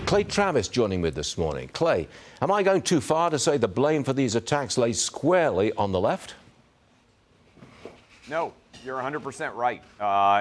Clay Travis joining me this morning. Clay, am I going too far to say the blame for these attacks lays squarely on the left? No, you're 100% right.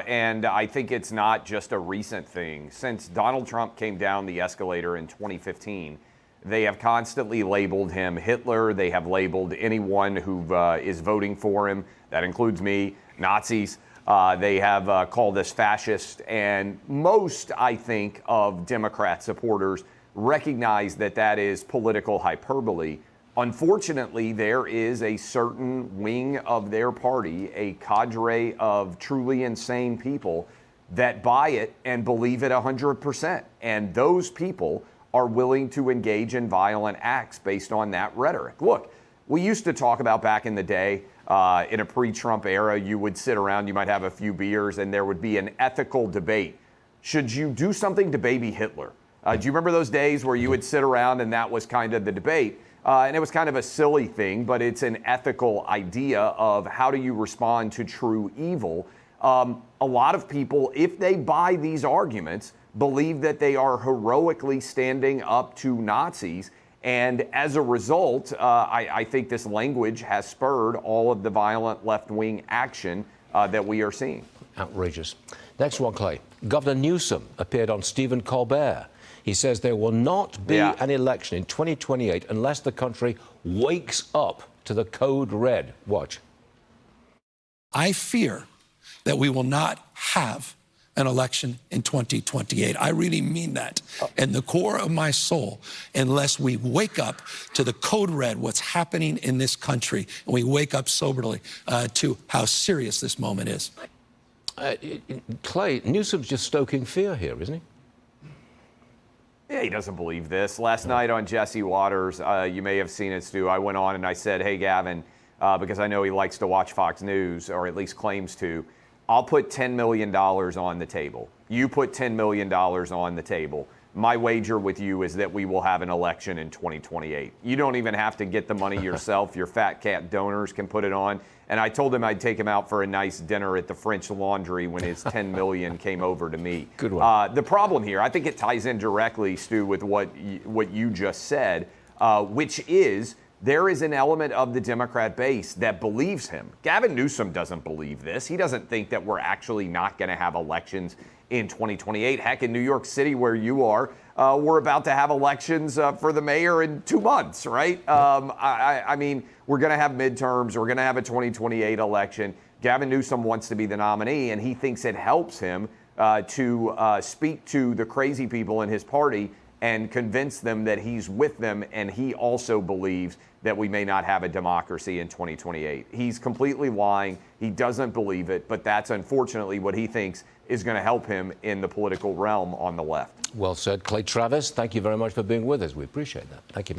And I think it's not just a recent thing. Since Donald Trump came down the escalator in 2015, they have constantly labeled him Hitler. They have labeled anyone who is voting for him, that includes me, Nazis. They have called us fascist. And most, I think, of Democrat supporters recognize that that is political hyperbole. Unfortunately, there is a certain wing of their party, a cadre of truly insane people that buy it and believe it 100%. And those people are willing to engage in violent acts based on that rhetoric. Look, we used to talk about back in the day, in a pre-Trump era, you would sit around, you might have a few beers, and there would be an ethical debate. Should you do something to baby Hitler? Do you remember those days where you would sit around and that was kind of the debate? And it was kind of a silly thing, but it's an ethical idea of how do you respond to true evil. A lot of people, if they buy these arguments, believe that they are heroically standing up to Nazis. And as a result, I think this language has spurred all of the violent left-wing action that we are seeing. Outrageous. Next one, Clay. Governor Newsom appeared on Stephen Colbert. He says there will not be an election in 2028 unless the country wakes up to the code red. Watch. I fear that we will not have an election in 2028. I really mean that in the core of my soul, unless we wake up to the code red, what's happening in this country, and we wake up soberly to how serious this moment is. Clay, Newsom's just stoking fear here, isn't he? Yeah, he doesn't believe this. Last night on Jesse Waters, you may have seen it, Stu, I went on and I said, hey, Gavin, because I know he likes to watch Fox News, or at least claims to, I'll put $10 million on the table. You put $10 million on the table. My wager with you is that we will have an election in 2028. You don't even have to get the money yourself. Your fat cat donors can put it on. And I told him I'd take him out for a nice dinner at the French Laundry when his $10 million came over to me. Good one. The problem here, I think it ties in directly, Stu, with what you just said, which is there is an element of the Democrat base that believes him. Gavin Newsom doesn't believe this. He doesn't think that we're actually not going to have elections in 2028. Heck, in New York City, where you are, we're about to have elections for the mayor in 2 months, right? I mean, we're going to have midterms. We're going to have a 2028 election. Gavin Newsom wants to be the nominee, and he thinks it helps him to speak to the crazy people in his party and convince them that he's with them, and he also believes that we may not have a democracy in 2028. He's completely lying. He doesn't believe it, but that's unfortunately what he thinks is going to help him in the political realm on the left. Well said, Clay Travis. Thank you very much for being with us. We appreciate that. Thank you.